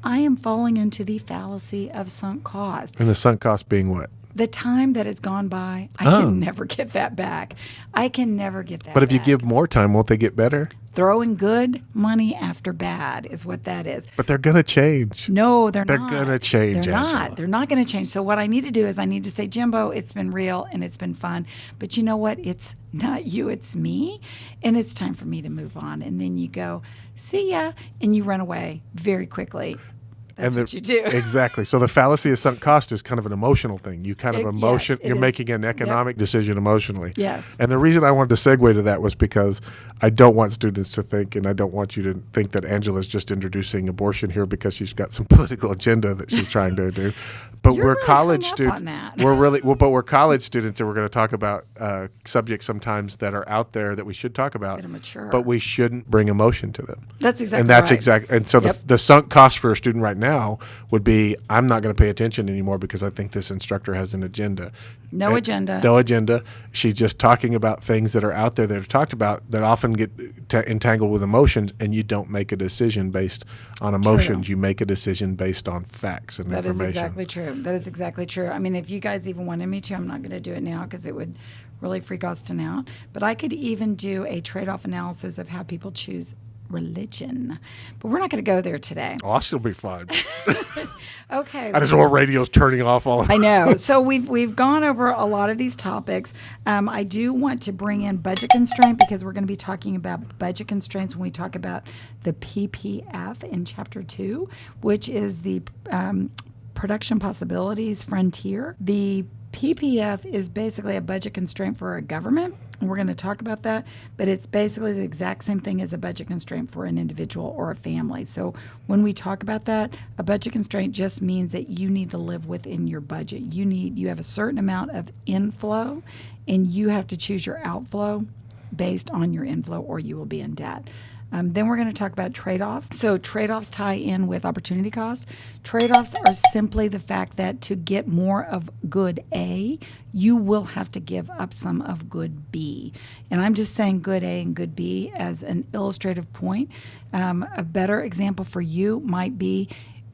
I am falling into the fallacy of sunk cost. And the sunk cost being what? The time that has gone by, I can never get that back. I can never get that But if back. you give more time, won't they get better? Throwing good money after bad is what that is. But they're going to change. No, they're They're not. going to change, They're Angela. not. They're not going to change. So what I need to do is I need to say, Jimbo, it's been real and it's been fun. But you know what? It's not you, it's me. And it's time for me to move on. And then you go, see ya. And you run away very quickly. That's what you do. Exactly. So the fallacy of sunk cost is kind of an emotional thing. You kind of you're making an economic decision emotionally. Yes. And the reason I wanted to segue to that was because I don't want students to think, and I don't want you to think that Angela's just introducing abortion here because she's got some political agenda that she's trying to do. But You're we're really college hung up students. on that. But we're college students, and we're going to talk about subjects sometimes that are out there that we should talk about. That are mature. But we shouldn't bring emotion to them. That's exactly And that's right. exactly. And so Yep. the sunk cost for a student right now would be, I'm not going to pay attention anymore because I think this instructor has an agenda. No agenda. No agenda. She's just talking about things that are out there that are talked about that often get entangled with emotions, and you don't make a decision based on emotions. True. You make a decision based on facts and That is information. exactly true. That is exactly true. I mean, if you guys even wanted me to, I'm not going to do it now because it would really freak Austin out. But I could even do a trade-off analysis of how people choose religion. But we're not going to go there today. Austin will be fine. Okay. I just know radio's turning off all of I know. So we've gone over a lot of these topics. I do want to bring in budget constraint because we're going to be talking about budget constraints when we talk about the PPF in Chapter 2, which is the Production Possibilities Frontier. The PPF is basically a budget constraint for a government. And we're going to talk about that, but it's basically the exact same thing as a budget constraint for an individual or a family. So when we talk about that, a budget constraint just means that you need to live within your budget. You have a certain amount of inflow, and you have to choose your outflow based on your inflow, or you will be in debt. Then we're going to talk about trade-offs. So trade-offs tie in with opportunity cost. Trade-offs are simply the fact that to get more of good A, you will have to give up some of good B. And I'm just saying good A and good B as an illustrative point. A better example for you might be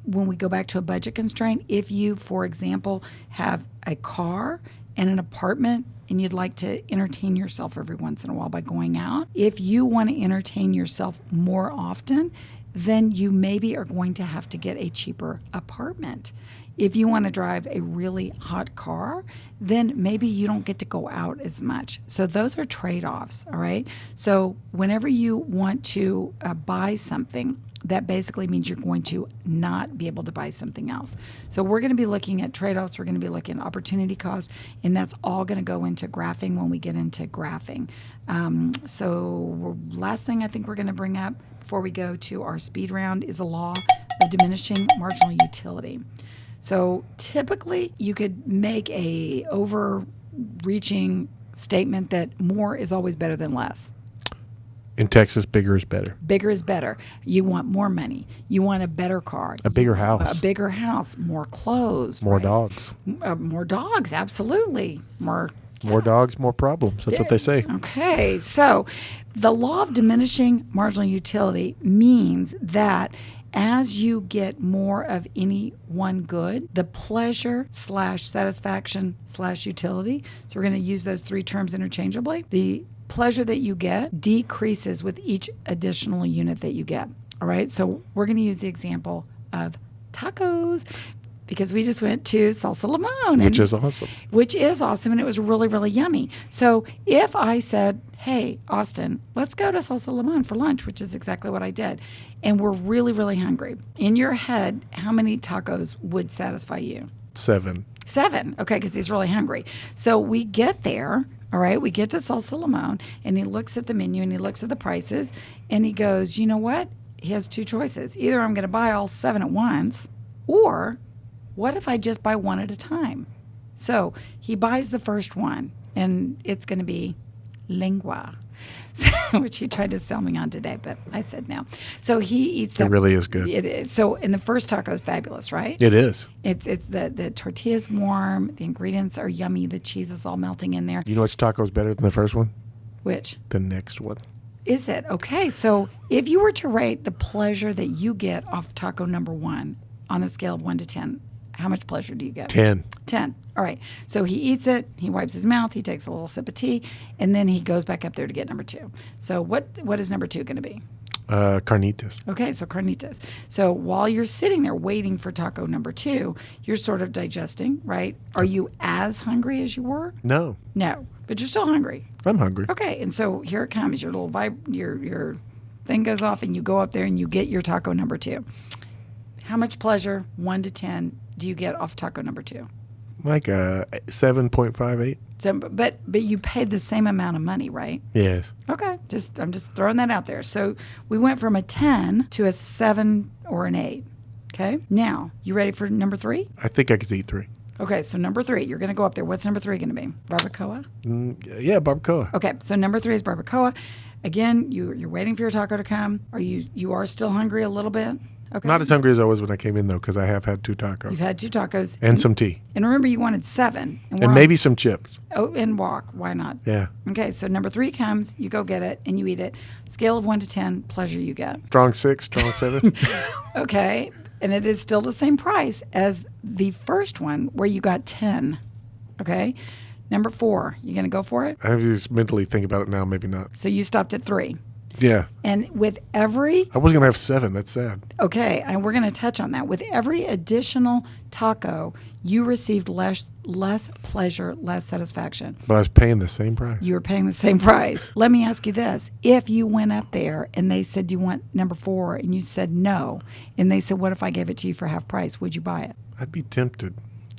when we go back to a budget constraint. If you, for example, have a car and an apartment and you'd like to entertain yourself every once in a while by going out, if you want to entertain yourself more often, then you maybe are going to have to get a cheaper apartment. If you want to drive a really hot car, then maybe you don't get to go out as much. So those are trade-offs, all right? So whenever you want to buy something, that basically means you're going to not be able to buy something else. So we're going to be looking at trade-offs. We're going to be looking at opportunity cost, and that's all going to go into graphing when we get into graphing. Last thing I think we're going to bring up before we go to our speed round is the law of diminishing marginal utility. So typically you could make a overreaching statement that more is always better than less. In Texas, bigger is better. Bigger is better. You want more money. You want a better car. A bigger house. A bigger house. More clothes. More right? dogs. More dogs, absolutely. More dogs, more problems. That's what they say. Okay, so the law of diminishing marginal utility means that as you get more of any one good, the pleasure / satisfaction / utility, so we're going to use those three terms interchangeably, the pleasure that you get decreases with each additional unit that you get. All right, so we're going to use the example of tacos because we just went to Salsa Limon. Which is awesome. Which is awesome, and it was really, really yummy. So if I said, hey, Austin, let's go to Salsa Limon for lunch, which is exactly what I did, and we're really, really hungry. In your head, how many tacos would satisfy you? 7. 7, okay, because he's really hungry. So we get there, all right, we get to Salsa Limon, and he looks at the menu, and he looks at the prices, and he goes, you know what? He has 2 choices. Either I'm going to buy all 7 at once, or what if I just buy one at a time? So he buys the first one, and it's going to be lengua, which he tried to sell me on today, but I said no. So he eats that. It really is good. It is. So, and the first taco is fabulous, right? It is. It's the tortilla's warm, the ingredients are yummy, the cheese is all melting in there. You know which taco is better than the first one? Which? The next one. Is it? Okay, so if you were to rate the pleasure that you get off taco number 1 on a scale of 1 to 10, how much pleasure do you get? 10. 10. All right. So he eats it, he wipes his mouth, he takes a little sip of tea, and then he goes back up there to get number 2. So what is number 2 going to be? Carnitas. Okay, so carnitas. So while you're sitting there waiting for taco number 2, you're sort of digesting, right? Are you as hungry as you were? No. No, but you're still hungry. I'm hungry. Okay, and so here it comes. Your little your thing goes off, and you go up there and you get your taco number 2. How much pleasure, 1 to 10, do you get off taco number 2? Like 7.58. So, but you paid the same amount of money, right? Yes. Okay, I'm just throwing that out there. So we went from a 10 to a 7 or an 8. Okay, now you ready for number 3? I think I could eat 3. Okay, so number 3, you're going to go up there. What's number 3 going to be? Barbacoa? Yeah, barbacoa. Okay, so number 3 is barbacoa. Again, you're waiting for your taco to come. You are still hungry a little bit? Okay. Not as hungry as I was when I came in, though, because I have had 2 tacos. You've had 2 tacos. And some tea. And remember, you wanted 7. And maybe some chips. Oh, and walk. Why not? Yeah. Okay, so number 3 comes, you go get it, and you eat it. Scale of 1 to 10, pleasure you get. Strong 6, strong 7. Okay, and it is still the same price as the first one where you got 10. Okay, number 4, you going to go for it? I have to just mentally think about it now, maybe not. So you stopped at 3. Yeah. And with every... I was going to have 7. That's sad. Okay, and we're going to touch on that. With every additional taco, you received less pleasure, less satisfaction. But I was paying the same price. You were paying the same price. Let me ask you this. If you went up there and they said you want number 4 and you said no, and they said, what if I gave it to you for half price? Would you buy it? I'd be tempted.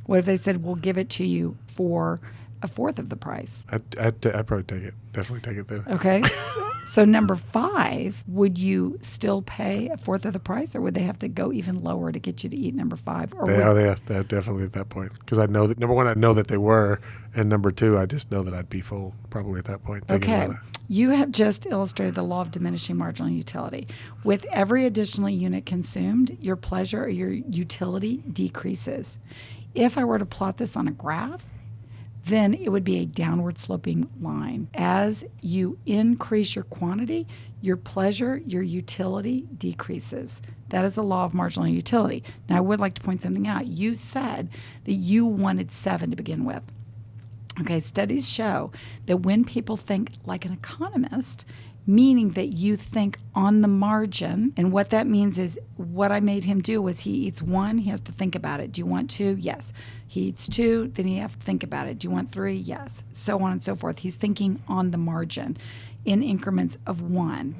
What if they said, we'll give it to you for a fourth of the price? I'd probably take it. Definitely take it then. Okay. So number 5, would you still pay a fourth of the price, or would they have to go even lower to get you to eat number 5? Or they're definitely at that point. Because I know that, number 1, I know that they were, and number 2, I just know that I'd be full probably at that point. Okay. You have just illustrated the law of diminishing marginal utility. With every additional unit consumed, your pleasure or your utility decreases. If I were to plot this on a graph, then it would be a downward sloping line. As you increase your quantity, your pleasure, your utility decreases. That is the law of marginal utility. Now, I would like to point something out. You said that you wanted 7 to begin with. Okay, studies show that when people think like an economist, meaning that you think on the margin, and what that means is what I made him do was he eats 1, he has to think about it. Do you want 2? Yes. He eats 2, then he has to think about it. Do you want 3? Yes. So on and so forth. He's thinking on the margin in increments of 1.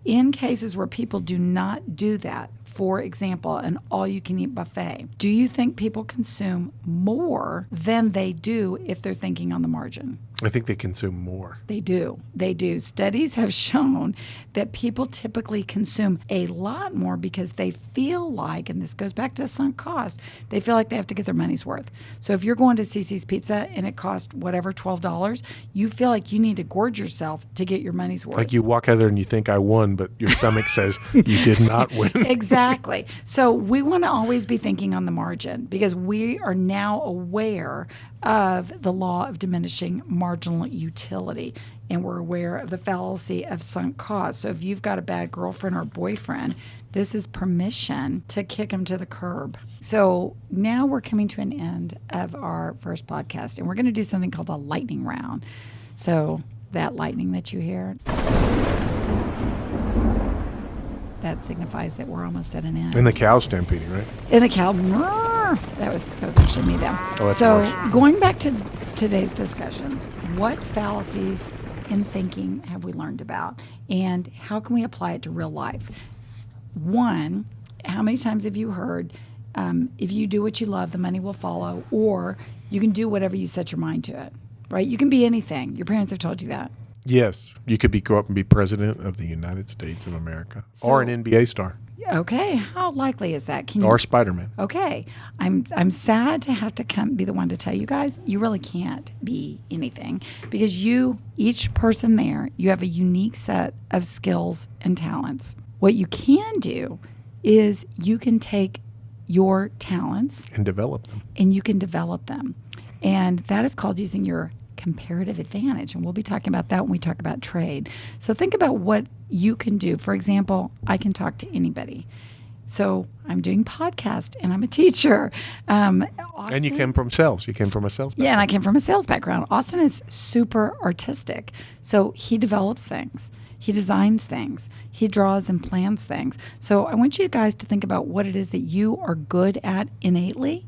in cases where people do not do that, for example, an all-you-can-eat buffet, do you think people consume more than they do if they're thinking on the margin? I think they consume more. They do. They do. Studies have shown that people typically consume a lot more because they feel like, and this goes back to sunk cost, they feel like they have to get their money's worth. So if you're going to CC's Pizza and it costs whatever, $12, you feel like you need to gorge yourself to get your money's worth. Like you walk out there and you think I won, but your stomach says you did not win. Exactly. So we want to always be thinking on the margin because we are now aware of the law of diminishing marginal utility, and we're aware of the fallacy of sunk cost. So if you've got a bad girlfriend or boyfriend, this is permission to kick them to the curb. So now we're coming to an end of our first podcast, and we're going to do something called a lightning round. So that lightning that you hear, that signifies that we're almost at an end. And the cow stampeding, right? In the cow, that was actually me then. Oh, that's so worse. going back to today's discussions, what fallacies in thinking have we learned about, and how can we apply it to real life? One, how many times have you heard, if you do what you love, the money will follow, or you can do whatever you set your mind to it, right? You can be anything. Your parents have told you that. Yes. You could grow up and be president of the United States of America, or an NBA star, Okay, how likely is that? Can you, or Spider-Man. Okay, I'm sad to have to be the one to tell you guys, you really can't be anything because each person there, you have a unique set of skills and talents. What you can do is you can take your talents And develop them. and you can develop them. And that is called using your comparative advantage. And we'll be talking about that when we talk about trade. So think about what you can do. For example, I can talk to anybody. So I'm doing podcast and I'm a teacher. And you Austin- came from sales. You came from a sales background. Yeah, and I came from a sales background. Austin is super artistic. So he develops things. He designs things. He draws and plans things. So I want you guys to think about what it is that you are good at innately,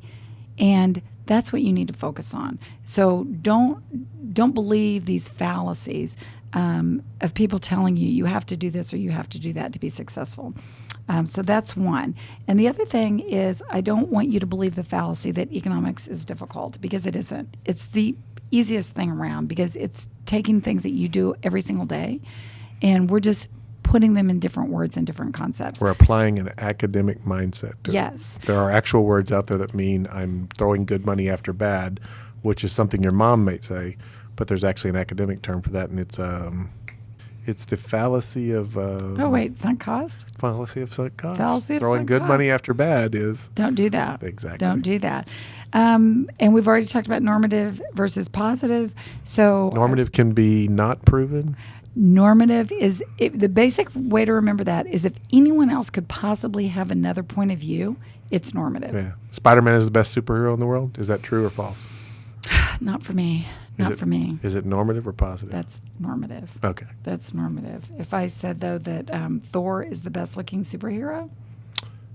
and that's what you need to focus on. So don't believe these fallacies of people telling you have to do this or you have to do that to be successful. So that's one. And the other thing is I don't want you to believe the fallacy that economics is difficult, because it isn't. It's the easiest thing around because it's taking things that you do every single day and we're just putting them in different words and different concepts. We're applying an academic mindset to Yes. it. There are actual words out there that mean I'm throwing good money after bad, which is something your mom may say, but there's actually an academic term for that, and it's the fallacy of Sunk cost? fallacy of sunk cost. Fallacy of Throwing sunk good cost. money after bad is Don't do that. Exactly. Don't do that. And we've already talked about normative versus positive. So normative can be not proven. normative is the basic way to remember that is if anyone else could possibly have another point of view, it's normative. Yeah. Spider-Man is the best superhero in the world. Is that true or false? Not for me. Not for me. Is it normative or positive? That's normative. Okay. That's normative. If I said, though, that Thor is the best-looking superhero,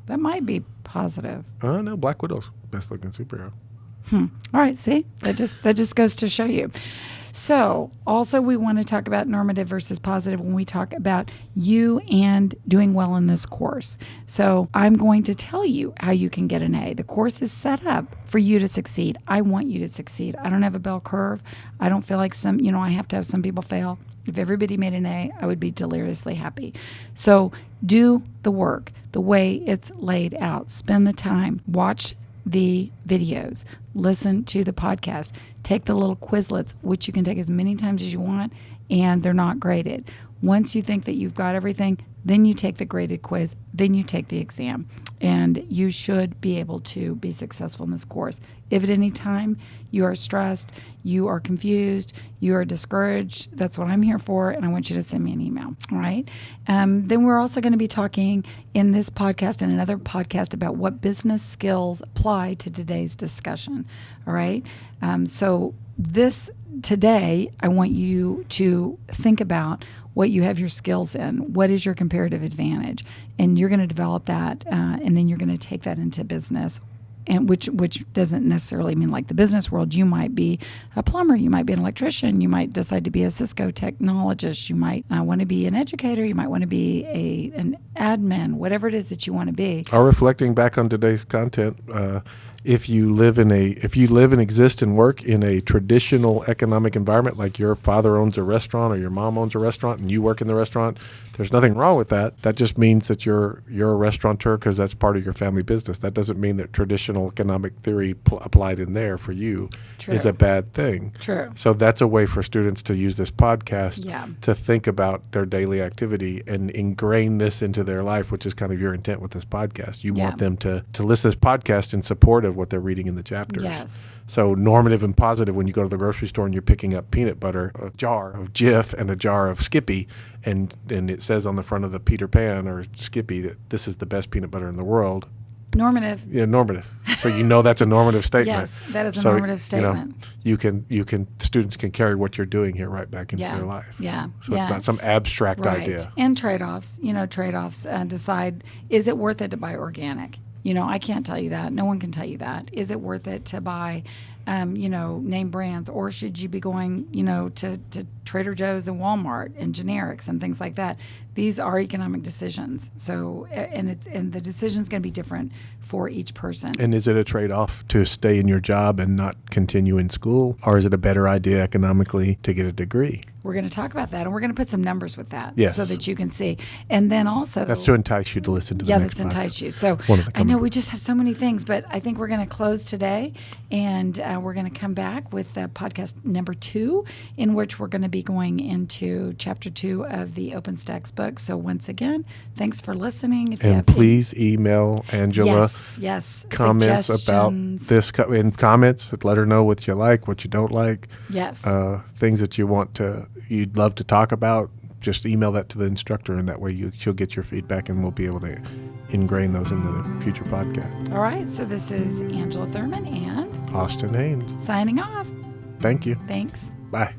that might be positive. Oh, no, Black Widow's best looking superhero. All right, see? That just goes to show you. So, also we want to talk about normative versus positive when we talk about you and doing well in this course. So, I'm going to tell you how you can get an A. The course is set up for you to succeed. I want you to succeed. I don't have a bell curve. I don't feel like I have to have some people fail. If everybody made an A, I would be deliriously happy. So, do the work the way it's laid out. Spend the time. Watch the videos, listen to the podcast, take the little Quizlets, which you can take as many times as you want, and they're not graded. Once you think that you've got everything, then you take the graded quiz, then you take the exam, and you should be able to be successful in this course. If at any time you are stressed, you are confused, you are discouraged, that's what I'm here for, and I want you to send me an email, all right? Then we're also going to be talking in this podcast and another podcast about what business skills apply to today's discussion, all right? So today, I want you to think about what you have your skills in. What is your comparative advantage? And you're going to develop that, and then you're going to take that into business and which doesn't necessarily mean like the business world. You might be a plumber, you might be an electrician, you might decide to be a Cisco technologist, you might want to be an educator, you might want to be an admin, whatever it is that you want to be. Or reflecting back on today's content, if you live and exist and work in a traditional economic environment, like your father owns a restaurant or your mom owns a restaurant and you work in the restaurant, there's nothing wrong with that. That just means that you're a restaurateur because that's part of your family business. That doesn't mean that traditional economic theory applied in there for you is a bad thing. True. So that's a way for students to use this podcast Yeah. to think about their daily activity and ingrain this into their life, which is kind of your intent with this podcast. You want them to listen to this podcast in support of what they're reading in the chapters. Yes. So normative and positive, when you go to the grocery store and you're picking up peanut butter, a jar of Jif and a jar of Skippy, and it says on the front of the Peter Pan or Skippy that this is the best peanut butter in the world. Normative. Yeah, normative. So that's a normative statement. Yes, that is a normative statement. Students can carry what you're doing here right back into their life. Yeah. So it's not some abstract right. idea. And trade-offs. Decide, is it worth it to buy organic? I can't tell you that. No one can tell you that. Is it worth it to buy, name brands, or should you be going, to Trader Joe's and Walmart and generics and things like that? These are economic decisions. So, and the decision's going to be different for each person. And is it a trade-off to stay in your job and not continue in school, or is it a better idea economically to get a degree? We're going to talk about that, and we're going to put some numbers with that so that you can see. And then also... That's to entice you to listen to the next that's entice you. So I know we just have so many things, but I think we're going to close today, and we're going to come back with podcast number 2, in which we're going to be going into chapter 2 of the OpenStax book. So once again, thanks for listening. And please email Angela comments about this in comments. Let her know what you like, what you don't like. Yes. Things that you'd love to talk about. Just email that to the instructor, and that way she'll get your feedback, and we'll be able to ingrain those in the future podcast. All right. So this is Angela Thurman and Austin Haynes signing off. Thank you. Thanks. Bye.